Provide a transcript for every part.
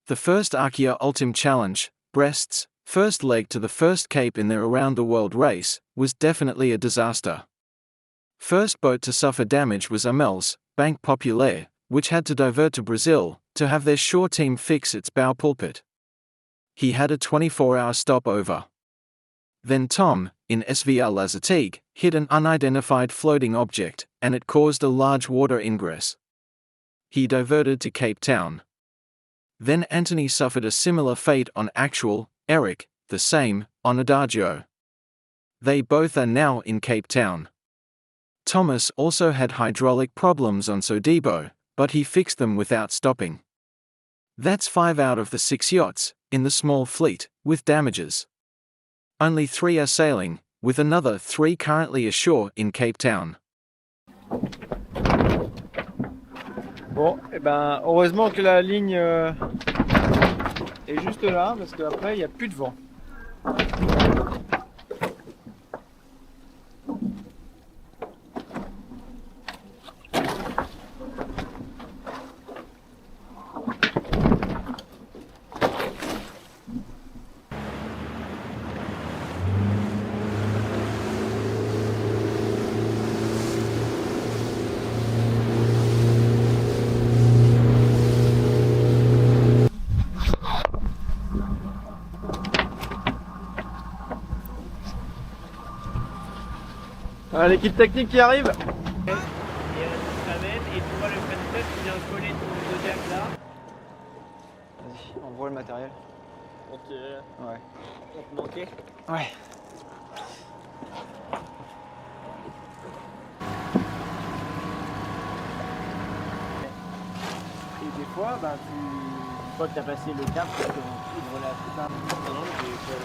The first Arkia Ultim Challenge, Brest's first leg to the first Cape in their around-the-world race, was definitely a disaster. First boat to suffer damage was Amel's Banque Populaire, which had to divert to Brazil to have their shore team fix its bow pulpit. He had a 24-hour stopover. Then Tom, in SVR Lazartigue, hit an unidentified floating object, and it caused a large water ingress. He diverted to Cape Town. Then Anthony suffered a similar fate on Actual, Eric, the same, on Adagio. They both are now in Cape Town. Thomas also had hydraulic problems on Sodibo, but he fixed them without stopping. That's 5 out of the 6 yachts in the small fleet with damages. Only 3 are sailing, with another 3 currently ashore in Cape Town. Bon, et ben heureusement que la ligne est juste là, parce qu'après il n'y a plus de vent. Ah, l'équipe technique qui arrive. Et tu vois le French qui vient coller ton Zodiac là. Vas-y, envoie le matériel. Ok. Ouais. On te manquait. Ouais. Et des fois, bah, une fois que tu as passé le cap, tu ouvres la putain. Non, j'ai pas vu.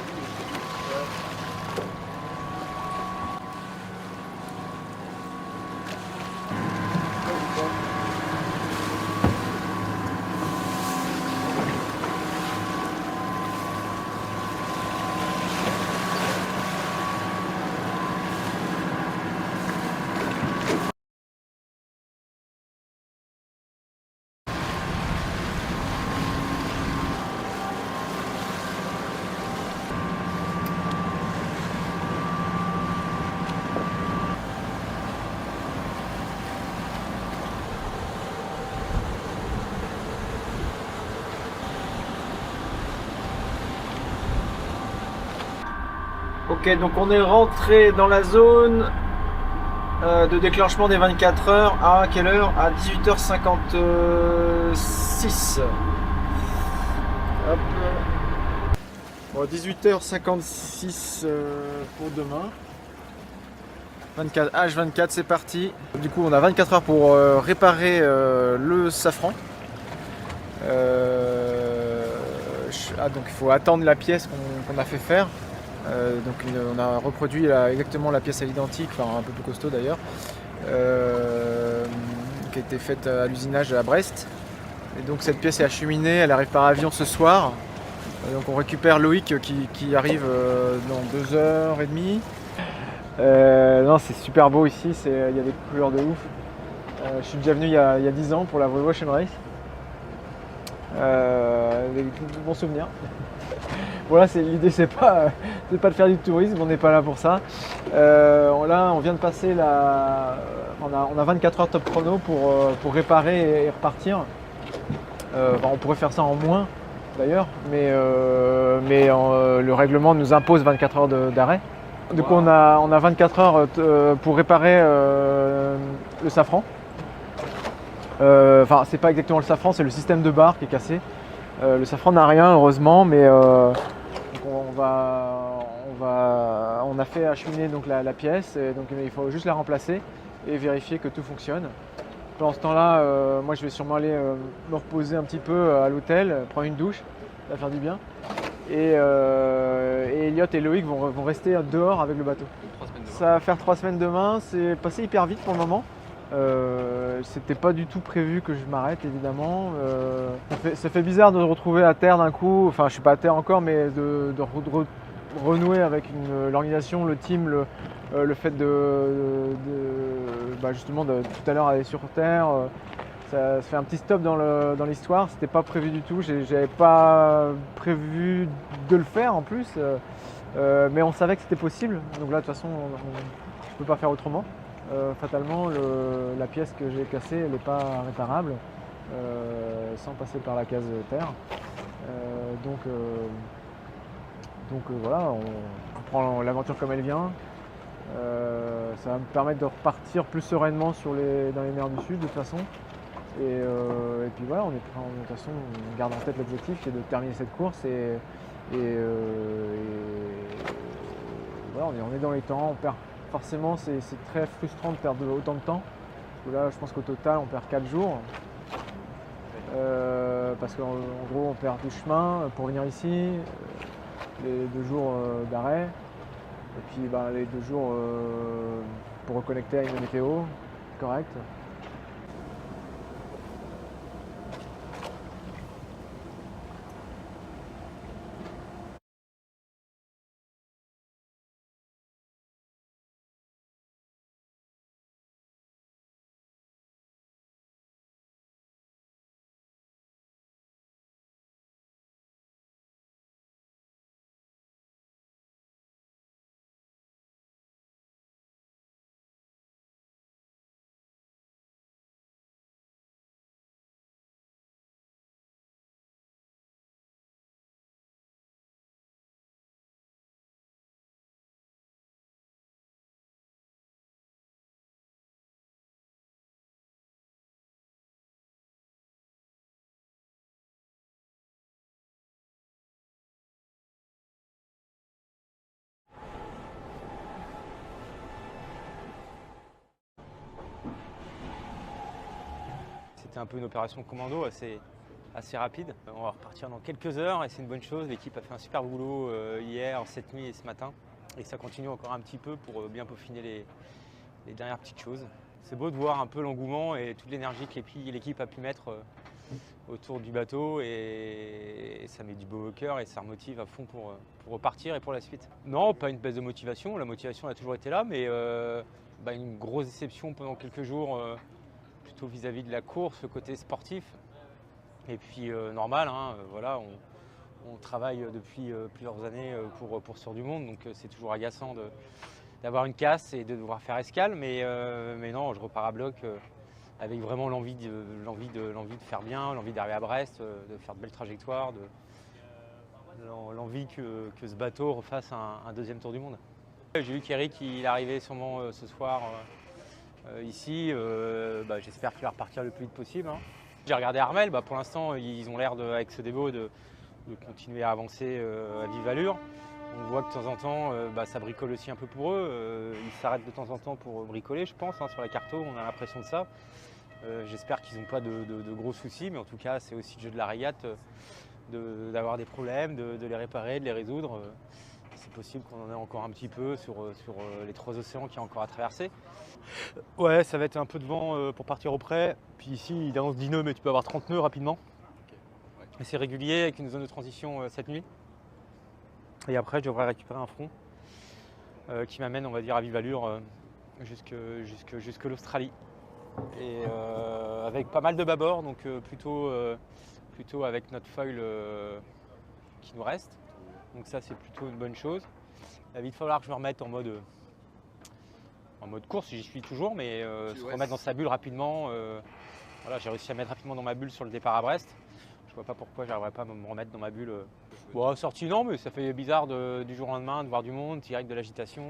Ok, donc on est rentré dans la zone de déclenchement des 24 heures à quelle heure? À 18h56. Hop. Bon, 18h56 pour demain. 24, H24, c'est parti. Du coup, on a 24 heures pour réparer le safran. Donc il faut attendre la pièce qu'on a fait faire. Donc on a reproduit exactement la pièce à l'identique, enfin un peu plus costaud d'ailleurs, qui a été faite à l'usinage à Brest. Et donc cette pièce est acheminée, elle arrive par avion ce soir. Donc on récupère Loïc qui arrive dans 2h30. Non, c'est super beau ici, il y a des couleurs de ouf. Je suis déjà venu il y a 10 ans pour la Volvo Ocean Race. Des bons souvenirs. Voilà, l'idée c'est pas de faire du tourisme, on n'est pas là pour ça. Là on vient de passer on a 24 heures top chrono pour réparer et repartir. On pourrait faire ça en moins d'ailleurs, mais le règlement nous impose 24 heures d'arrêt. Du coup on a 24 heures pour réparer le safran. Enfin c'est pas exactement le safran, c'est le système de barre qui est cassé. Le safran n'a rien heureusement, mais on a fait acheminer donc la pièce, et donc il faut juste la remplacer et vérifier que tout fonctionne. Pendant ce temps-là, moi je vais sûrement aller me reposer un petit peu à l'hôtel, prendre une douche, ça va faire du bien. Et Elliot et Loïc vont rester dehors avec le bateau. Ça va faire 3 semaines demain, c'est passé hyper vite pour le moment. C'était pas du tout prévu que je m'arrête évidemment. Ça fait bizarre de se retrouver à terre d'un coup, enfin je suis pas à terre encore, mais de renouer avec l'organisation, le team, le fait justement de tout à l'heure aller sur terre. ça fait un petit stop dans l'histoire. C'était pas prévu du tout. J'avais pas prévu de le faire en plus. Mais on savait que c'était possible. Donc là, de toute façon, je peux pas faire autrement. Fatalement, la pièce que j'ai cassée, elle n'est pas réparable sans passer par la case terre. Donc voilà, on prend l'aventure comme elle vient. Ça va me permettre de repartir plus sereinement dans les mers du Sud de toute façon. Et puis voilà, de toute façon, on garde en tête l'objectif qui est de terminer cette course. Voilà, on est dans les temps. Forcément, c'est très frustrant de perdre autant de temps. Parce que là, je pense qu'au total, on perd 4 jours. Parce qu'en gros, on perd du chemin pour venir ici, les 2 jours d'arrêt, et puis les 2 jours pour reconnecter à une météo correcte. C'était un peu une opération commando assez rapide. On va repartir dans quelques heures et c'est une bonne chose. L'équipe a fait un super boulot hier, cette nuit et ce matin. Et ça continue encore un petit peu pour bien peaufiner les dernières petites choses. C'est beau de voir un peu l'engouement et toute l'énergie que l'équipe a pu mettre autour du bateau et ça met du beau au cœur et ça remotive à fond pour repartir et pour la suite. Non, pas une baisse de motivation. La motivation a toujours été là, mais une grosse déception pendant quelques jours. Plutôt vis-à-vis de la course, le côté sportif. Et puis normal, voilà, on travaille depuis plusieurs années pour Sur du Monde, donc c'est toujours agaçant d'avoir une casse et de devoir faire escale, mais non, je repars à bloc avec vraiment l'envie de faire bien, l'envie d'arriver à Brest, de faire de belles trajectoires, l'envie que ce bateau refasse un deuxième tour du monde. J'ai vu qu'Eric il arrivait sûrement ce soir ici, j'espère qu'il va repartir le plus vite possible. J'ai regardé Armel, pour l'instant ils ont l'air avec ce débo de continuer à avancer à vive allure. On voit que de temps en temps ça bricole aussi un peu pour eux. Ils s'arrêtent de temps en temps pour bricoler, je pense, sur la carto, on a l'impression de ça. J'espère qu'ils n'ont pas de gros soucis, mais en tout cas c'est aussi le jeu de la régate d'avoir des problèmes, de les réparer, de les résoudre. C'est possible qu'on en ait encore un petit peu sur les 3 océans qu'il y a encore à traverser. Ouais, ça va être un peu de vent pour partir au près. Puis ici, il annonce 10 nœuds, mais tu peux avoir 30 nœuds rapidement. Okay. Ouais. C'est régulier avec une zone de transition cette nuit. Et après, je devrais récupérer un front qui m'amène, on va dire, à vive allure jusque l'Australie. Et avec pas mal de bâbord, donc plutôt avec notre foil qui nous reste. Donc ça, c'est plutôt une bonne chose. Il va vite falloir que je me remette en mode course, j'y suis toujours, mais se remettre dans sa bulle rapidement. Voilà, j'ai réussi à mettre rapidement dans ma bulle sur le départ à Brest. Je vois pas pourquoi j'arriverais pas à me remettre dans ma bulle. Sortie non, mais ça fait bizarre du jour au lendemain de voir du monde, direct de l'agitation.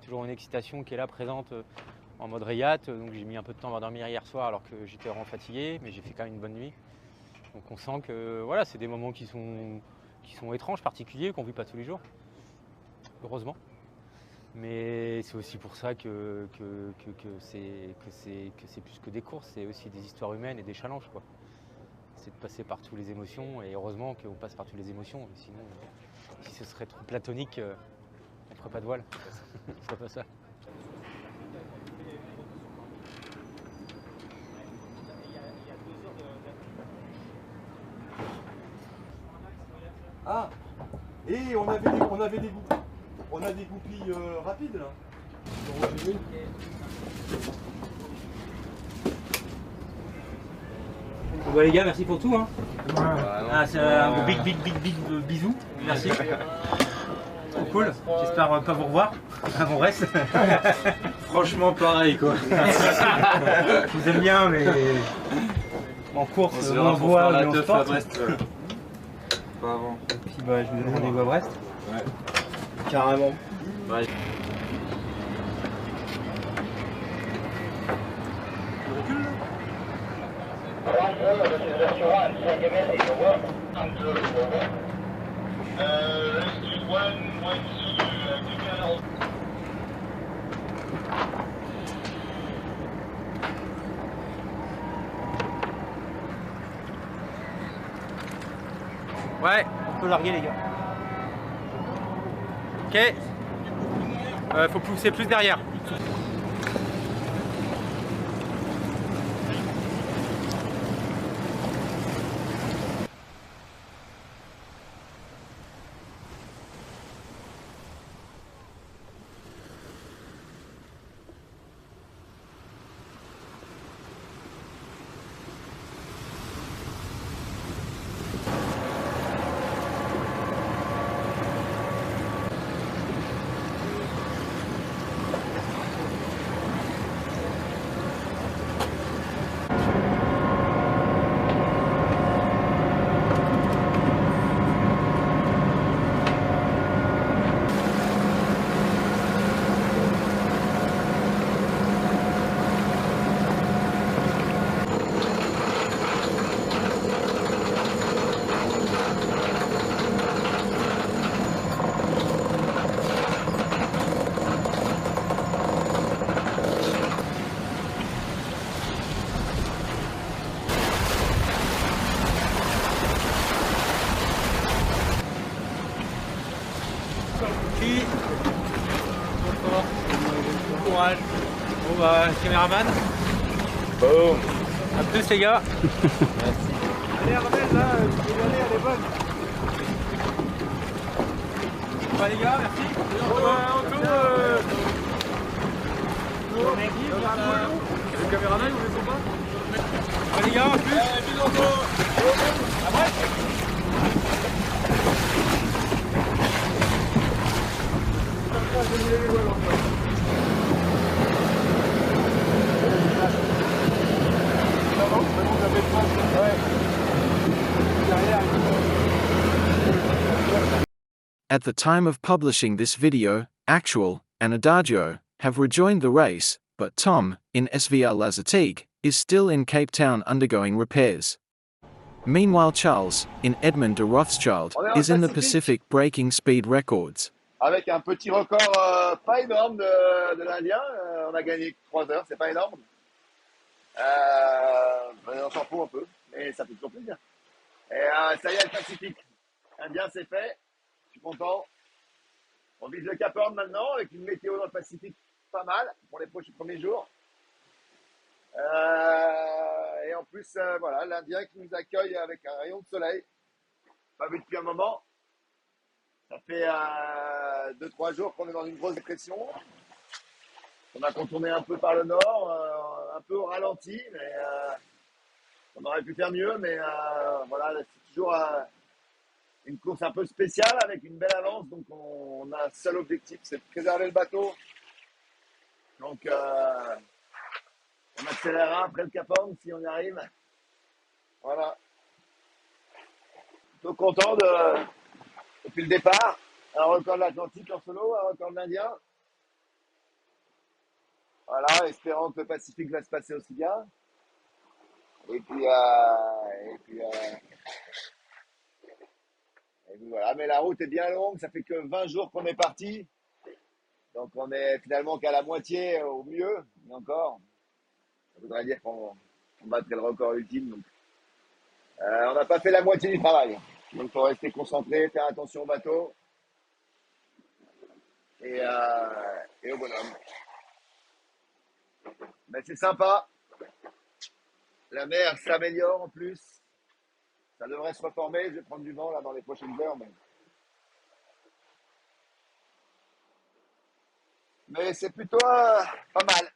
Toujours une excitation qui est là présente en mode régate. Donc j'ai mis un peu de temps à dormir hier soir alors que j'étais vraiment fatigué, mais j'ai fait quand même une bonne nuit. Donc on sent que voilà, c'est des moments qui sont étranges, particuliers, qu'on ne vit pas tous les jours, heureusement. Mais c'est aussi pour ça que c'est plus que des courses, c'est aussi des histoires humaines et des challenges, quoi. C'est de passer par toutes les émotions, et heureusement qu'on passe par toutes les émotions. Sinon, si ce serait trop platonique, on ne ferait pas de voile. Ce serait pas ça. Ah, et on a des goupilles rapides là. Bon les gars, merci pour tout. Hein. Ah, c'est un big bisou. Merci. Trop cool. J'espère pas vous revoir avant reste. Franchement pareil quoi. Je vous aime bien, mais en course, on voit la mais on se teuf à porte. Brest. Pas avant. Et puis bah, je vous donne rendez-vous à Brest. Ouais. Carrément. Ouais. Ouais, on peut larguer les gars. Ok. Faut pousser plus derrière. Bon courage. Bon bah, caméraman. Boum. À plus les gars. Allez Armel, là, tu peux y aller, elle est bonne. Bah les gars, merci. Le caméraman, vous laissez pas? Bah les gars, à plus. At the time of publishing this video, Actual and Adagio have rejoined the race, but Tom, in SVR Lazatique, is still in Cape Town undergoing repairs. Meanwhile, Charles, in Edmund de Rothschild, is in the Pacific breaking speed records. Avec un petit record pas énorme de l'Indien. On a gagné 3 heures, c'est pas énorme. On s'en fout un peu, mais ça fait toujours plaisir. Et ça y est, le Pacifique Indien, c'est fait. Je suis content. On vise le Cap Horn maintenant, avec une météo dans le Pacifique pas mal pour les premiers jours. Et en plus, voilà, l'Indien qui nous accueille avec un rayon de soleil. Pas vu depuis un moment. Ça fait 2-3 jours qu'on est dans une grosse dépression. On a contourné un peu par le nord, un peu au ralenti, mais on aurait pu faire mieux. Mais voilà, c'est toujours une course un peu spéciale avec une belle avance. Donc on a un seul objectif, c'est de préserver le bateau. Donc on accélérera après le Cap Horn si on y arrive. Voilà. Plutôt content depuis le départ. Un record de l'Atlantique en solo, un record de l'Indien. Voilà, espérant que le Pacifique va se passer aussi bien. Et puis voilà, mais la route est bien longue, ça fait que 20 jours qu'on est parti. Donc on est finalement qu'à la moitié au mieux, mais encore. Ça voudrait dire qu'on battrait le record ultime. Donc. On n'a pas fait la moitié du travail. Donc il faut rester concentré, faire attention au bateau. Et au bonhomme. Mais c'est sympa. La mer s'améliore en plus. Ça devrait se reformer. Je vais prendre du vent là dans les prochaines heures. Mais c'est plutôt pas mal.